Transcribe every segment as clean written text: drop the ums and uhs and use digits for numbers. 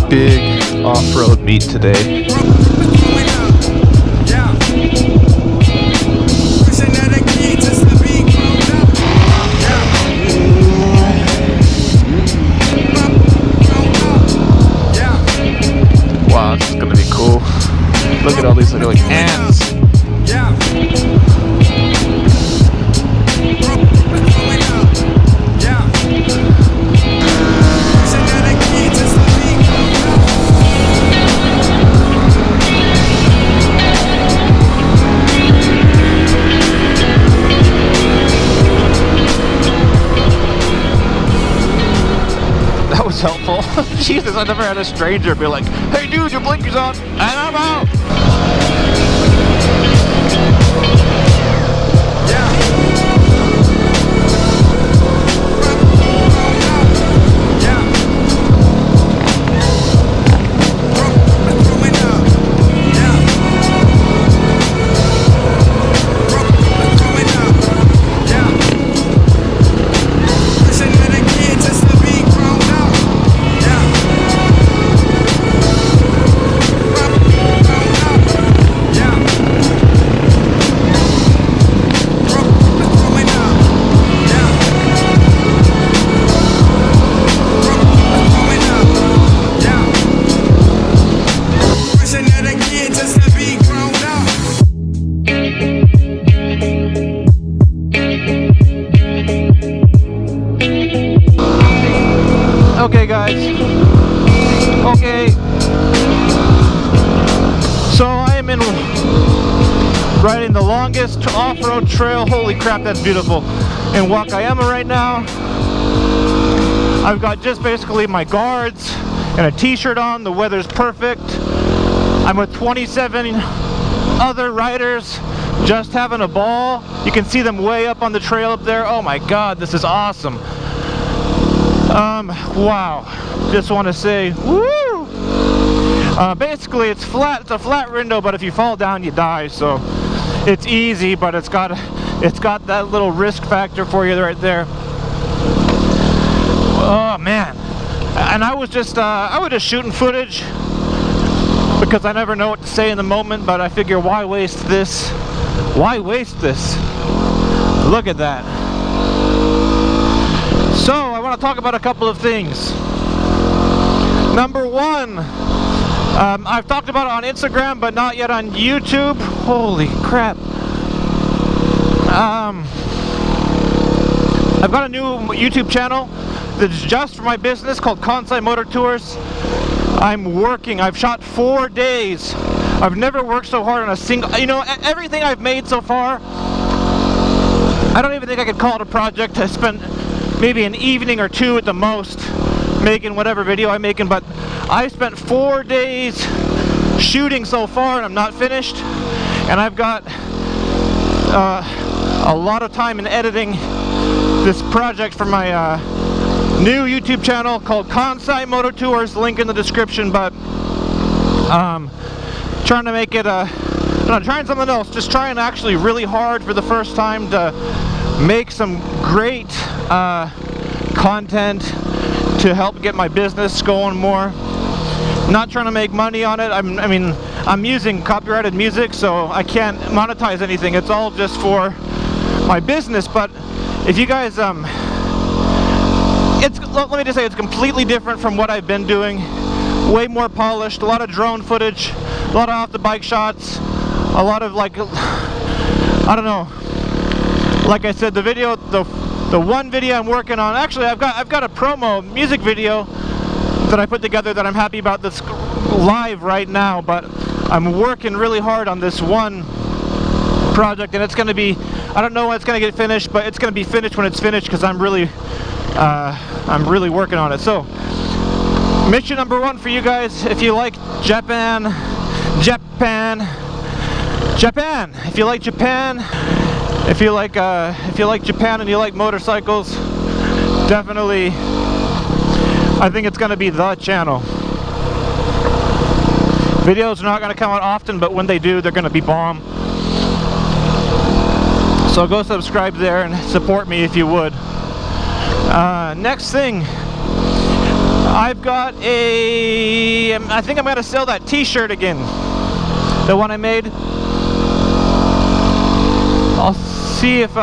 Big off-road meet today. Wow, this is gonna be cool. Look at all these little like ants. That was helpful. Jesus, I never had a stranger be like, "Hey dude, your blinker's on, and I'm out." Okay guys, okay, so I am in riding the longest off-road trail, holy crap that's beautiful, in Wakayama right now. I've got just basically my guards and a t-shirt on, the weather's perfect. I'm with 27 other riders just having a ball. You can see them way up on the trail up there. Oh my god, this is awesome. Wow, just want to say, woo! Basically it's flat, it's a flat window, but if you fall down you die, so it's easy, but it's got that little risk factor for you right there. Oh man, and I was just shooting footage because I never know what to say in the moment, but I figure why waste this? Why waste this? Look at that. So I want to talk about a couple of things. Number one, I've talked about it on Instagram, but not yet on YouTube. Holy crap. I've got a new YouTube channel that's just for my business called Kansai Motor Tours. I've shot 4 days. I've never worked so hard on a single, everything I've made so far, I don't even think I could call it a project. I spent maybe an evening or two at the most making whatever video I'm making, but I spent 4 days shooting so far and I'm not finished, and I've got a lot of time in editing this project for my new YouTube channel called Kansai Moto Tours, link in the description. But trying to make it trying something else, just trying actually really hard for the first time to make some great content to help get my business going more. Not trying to make money on it. I'm using copyrighted music, so I can't monetize anything. It's all just for my business. But if you guys let me just say, it's completely different from what I've been doing. Way more polished, a lot of drone footage, a lot of off the bike shots, a lot of like, I don't know, like I said, the one video I'm working on, actually I've got a promo music video that I put together that I'm happy about, that's live right now, but I'm working really hard on this one project, and it's going to be, I don't know when it's going to get finished, but it's going to be finished when it's finished, because I'm really working on it. So mission number one for you guys, if you like Japan, if you like Japan, If you like Japan and you like motorcycles, definitely, I think it's going to be the channel. Videos are not going to come out often, but when they do, they're going to be bomb. So go subscribe there and support me if you would. Next thing, I've got I think I'm going to sell that t-shirt again. The one I made. I'll see if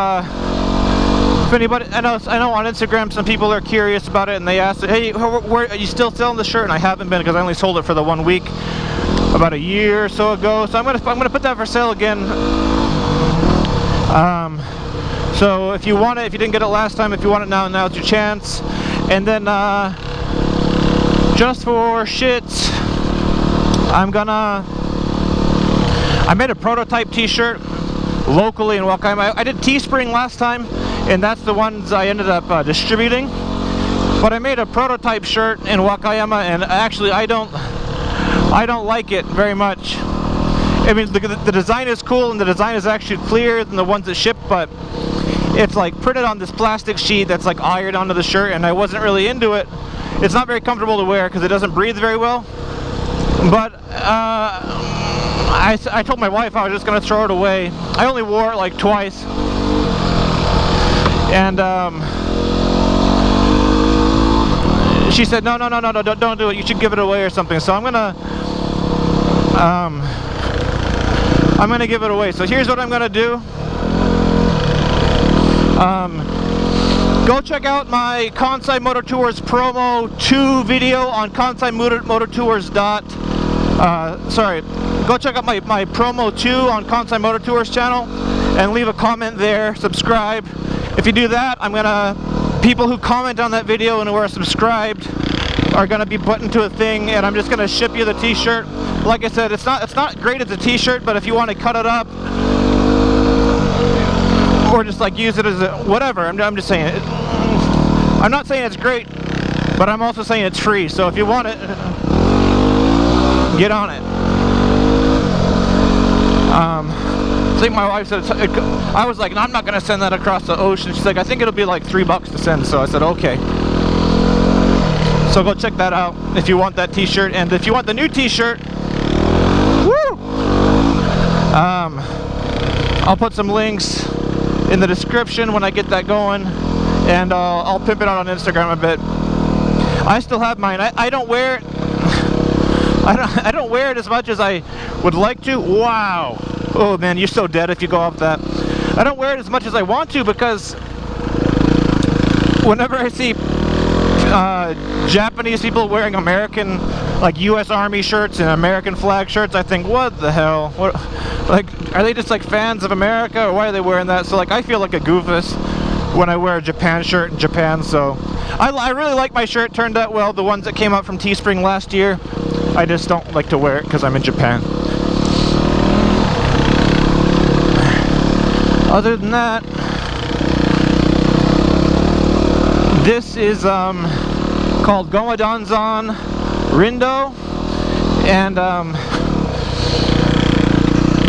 anybody, I know on Instagram some people are curious about it and they asked, hey, where, are you still selling the shirt? And I haven't been because I only sold it for the 1 week about a year or so ago. So I'm gonna put that for sale again. So if you want it, if you didn't get it last time, if you want it now, now's your chance. And then just for shits, I made a prototype t-shirt locally in Wakayama. I did Teespring last time, and that's the ones I ended up distributing. But I made a prototype shirt in Wakayama, and actually I don't like it very much. I mean, the design is cool, and the design is actually clearer than the ones that ship, but it's like printed on this plastic sheet that's like ironed onto the shirt, and I wasn't really into it. It's not very comfortable to wear because it doesn't breathe very well. But I told my wife I was just gonna throw it away. I only wore it like twice, and she said, no, don't do it. You should give it away or something. So I'm gonna give it away. So here's what I'm gonna do. Go check out my Kansai Moto Tours promo 2 video on Kansai Moto Tours go check out my promo 2 on Kansai Moto Tours channel and leave a comment there, subscribe. If you do that, people who comment on that video and who are subscribed are gonna be put into a thing, and I'm just gonna ship you the t-shirt. Like I said, it's not great as a t-shirt, but if you want to cut it up or just like use it as a whatever, I'm just saying it. I'm not saying it's great, but I'm also saying it's free. So if you want it, get on it. I think my wife said, I was like, no, I'm not going to send that across the ocean. She's like, I think it'll be like $3 to send. So I said, okay. So go check that out if you want that t-shirt. And if you want the new t-shirt, woo! I'll put some links in the description when I get that going. And I'll pimp it out on Instagram a bit. I still have mine. I don't wear it. I don't wear it as much as I would like to. Wow. Oh man, you're so dead if you go off that. I don't wear it as much as I want to because whenever I see Japanese people wearing American, like US Army shirts and American flag shirts, I think, what the hell? What, like, are they just like fans of America, or why are they wearing that? So like, I feel like a goofus when I wear a Japan shirt in Japan. So I really like my shirt. Turned out well. The ones that came out from Teespring last year, I just don't like to wear it because I'm in Japan. Other than that, this is called Gomadanzan Rindo, and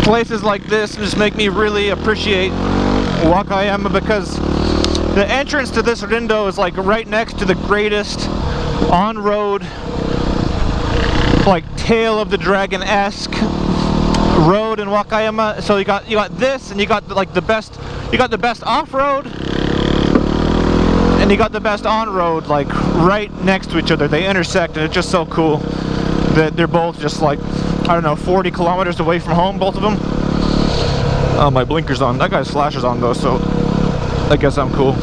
places like this just make me really appreciate Wakayama, because the entrance to this Rindo is like right next to the greatest on-road, like tail of the dragon-esque road in Wakayama. So you got this, and you got like the best off-road, and you got the best on-road, like right next to each other. They intersect, and it's just so cool that they're both just like, I don't know, 40 kilometers away from home, both of them. Oh, my blinker's on. That guy's flasher's on though, so I guess I'm cool.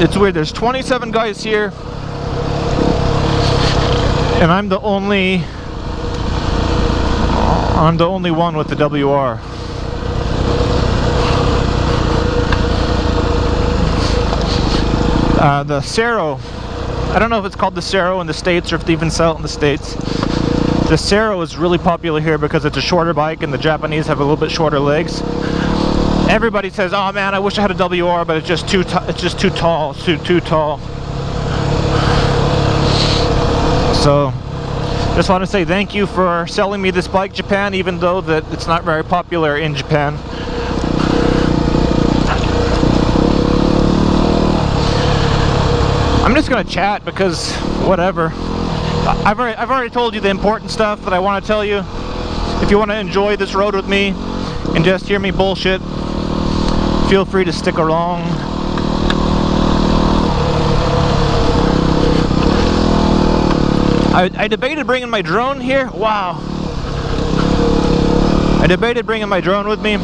It's weird, there's 27 guys here, and I'm the only one with the WR. The Cero, I don't know if it's called the Cero in the States or if they even sell it in the States. The Cero is really popular here because it's a shorter bike, and the Japanese have a little bit shorter legs. Everybody says, "Oh man, I wish I had a WR, but it's just too tall. It's too tall." So Just want to say thank you for selling me this bike, Japan, even though that it's not very popular in Japan. I'm just gonna chat because whatever. I've already told you the important stuff that I want to tell you. If you want to enjoy this road with me and just hear me bullshit, feel free to stick along. I debated bringing my drone here. Wow. I debated bringing my drone with me,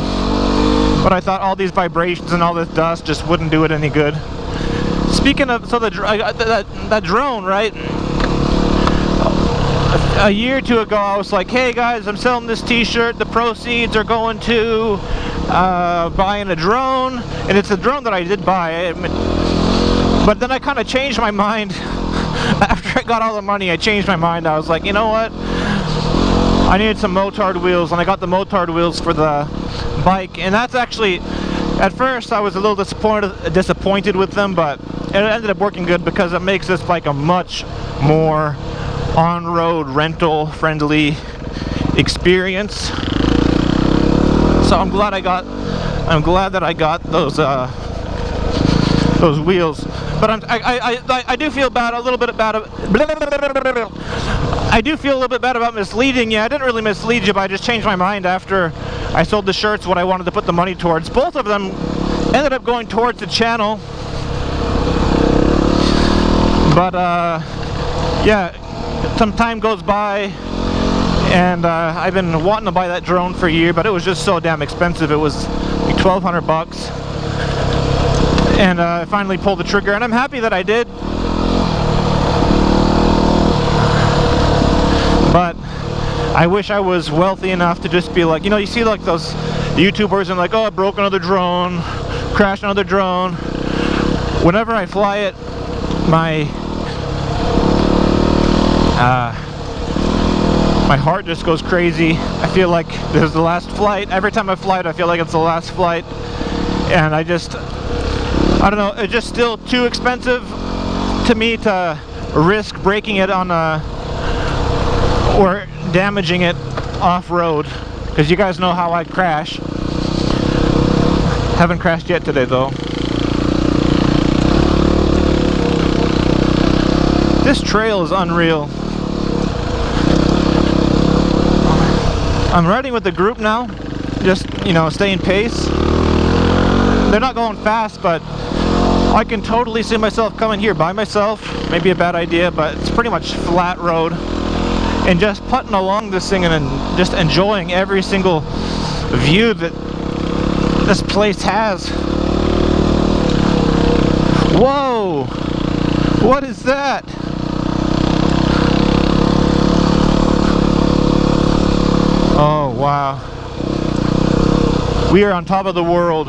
but I thought all these vibrations and all this dust just wouldn't do it any good. Speaking of, so that drone, right? A year or two ago, I was like, hey guys, I'm selling this t-shirt. The proceeds are going to buying a drone. And it's a drone that I did buy. But then I kind of changed my mind. After I got all the money, I changed my mind. I was like, you know what? I needed some motard wheels, and I got the motard wheels for the bike. And that's actually, at first I was a little disappointed with them, but it ended up working good because it makes this bike a much more on-road rental friendly experience. So I'm glad that I got those wheels. But I do feel bad a little bit bad. I do feel a little bit bad about misleading you. I didn't really mislead you, but I just changed my mind after I sold the shirts what I wanted to put the money towards. Both of them ended up going towards the channel. But yeah, some time goes by, and I've been wanting to buy that drone for a year, but it was just so damn expensive. It was like $1,200, and I finally pulled the trigger, and I'm happy that I did. But I wish I was wealthy enough to just be like, you know, you see like those YouTubers and like, oh, I broke another drone, crashed another drone. Whenever I fly it, my heart just goes crazy. I feel like this is the last flight. Every time I fly it, I feel like it's the last flight. And I don't know, it's just still too expensive to me to risk breaking it on or damaging it off-road. Because you guys know how I crash. Haven't crashed yet today though. This trail is unreal. I'm riding with the group now, just, you know, staying pace. They're not going fast, but I can totally see myself coming here by myself. Maybe a bad idea, but it's pretty much flat road. And just putting along this thing and just enjoying every single view that this place has. Whoa! What is that? Oh wow. We are on top of the world.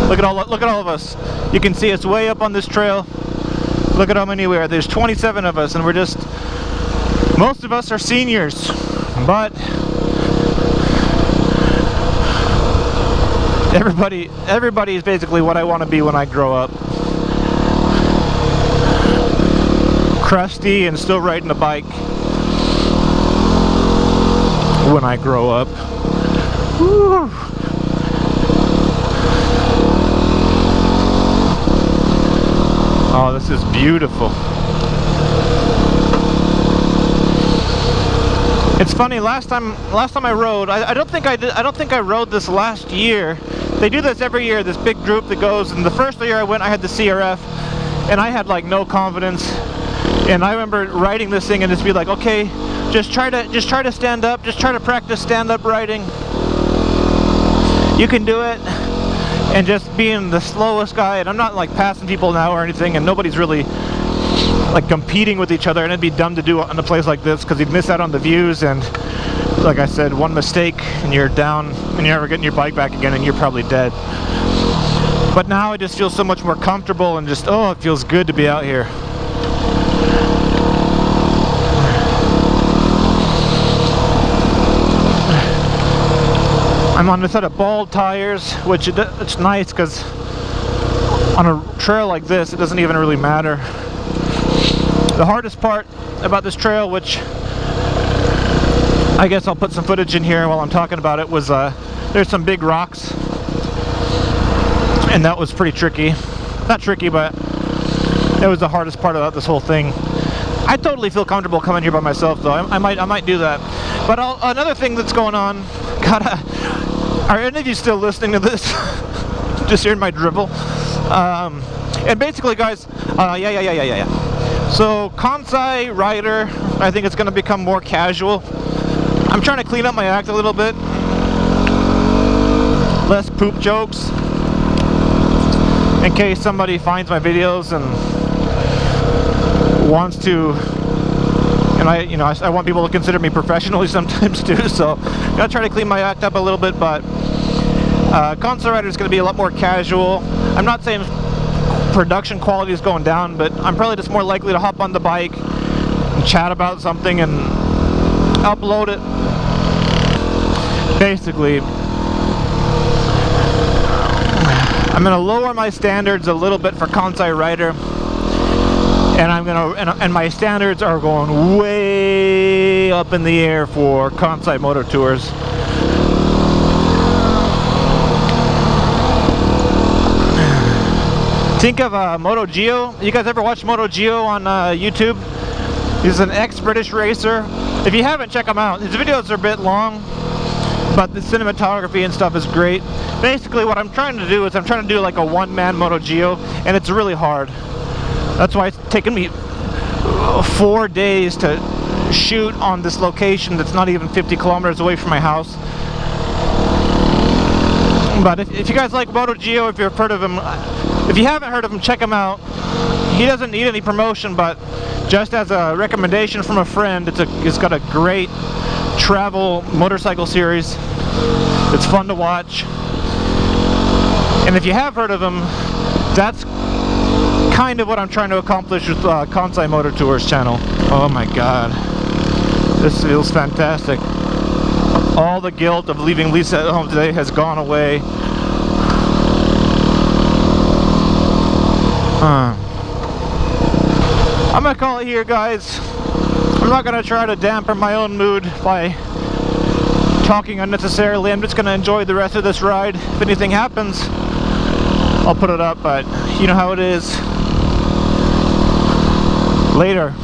Look at all of us. You can see it's way up on this trail. Look at how many we are. There's 27 of us, and we're just, most of us are seniors, but everybody is basically what I want to be when I grow up. Crusty and still riding a bike when I grow up. Woo. Oh, this is beautiful. It's funny, last time I rode, I don't think I rode this last year. They do this every year, this big group that goes, and the first year I went, I had the CRF, and I had like no confidence. And I remember riding this thing and just be like, okay, just try to stand up, just try to practice stand-up riding. You can do it. And just being the slowest guy, and I'm not like passing people now or anything, and nobody's really like competing with each other, and it'd be dumb to do on a place like this because you'd miss out on the views, and like I said, one mistake and you're down and you're never getting your bike back again and you're probably dead. But now I just feel so much more comfortable and just, oh, it feels good to be out here. I'm on a set of bald tires, which it's nice because on a trail like this, it doesn't even really matter. The hardest part about this trail, which I guess I'll put some footage in here while I'm talking about it, was there's some big rocks, and that was pretty tricky. Not tricky, but it was the hardest part about this whole thing. I totally feel comfortable coming here by myself, though. I might do that. But another thing that's going on, are any of you still listening to this? Just hearing my drivel. And basically, guys, yeah. So Kansai rider, I think it's going to become more casual. I'm trying to clean up my act a little bit. Less poop jokes, in case somebody finds my videos and wants to, and I want people to consider me professionally sometimes too, so I'm gonna try to clean my act up a little bit. But Kansai rider is going to be a lot more casual. I'm not saying production quality is going down, but I'm probably just more likely to hop on the bike and chat about something and upload it. Basically, I'm going to lower my standards a little bit for Kansai rider, and and my standards are going way up in the air for Kansai Moto tours. Think of Moto Geo. You guys ever watch Moto Geo on YouTube? He's an ex-British racer. If you haven't, check him out. His videos are a bit long, but the cinematography and stuff is great. Basically, what I'm trying to do is I'm trying to do like a one-man Moto Geo, and it's really hard. That's why it's taken me 4 days to shoot on this location that's not even 50 kilometers away from my house. But if you guys like Moto Geo, if you've heard of him, if you haven't heard of him, check him out. He doesn't need any promotion, but just as a recommendation from a friend, it's got a great travel motorcycle series. It's fun to watch. And if you have heard of him, that's kind of what I'm trying to accomplish with Kansai Motor Tours channel. Oh my god, this feels fantastic. All the guilt of leaving Lisa at home today has gone away. I'm gonna call it here, guys. I'm not gonna try to dampen my own mood by talking unnecessarily. I'm just gonna enjoy the rest of this ride. If anything happens, I'll put it up, but you know how it is. Later.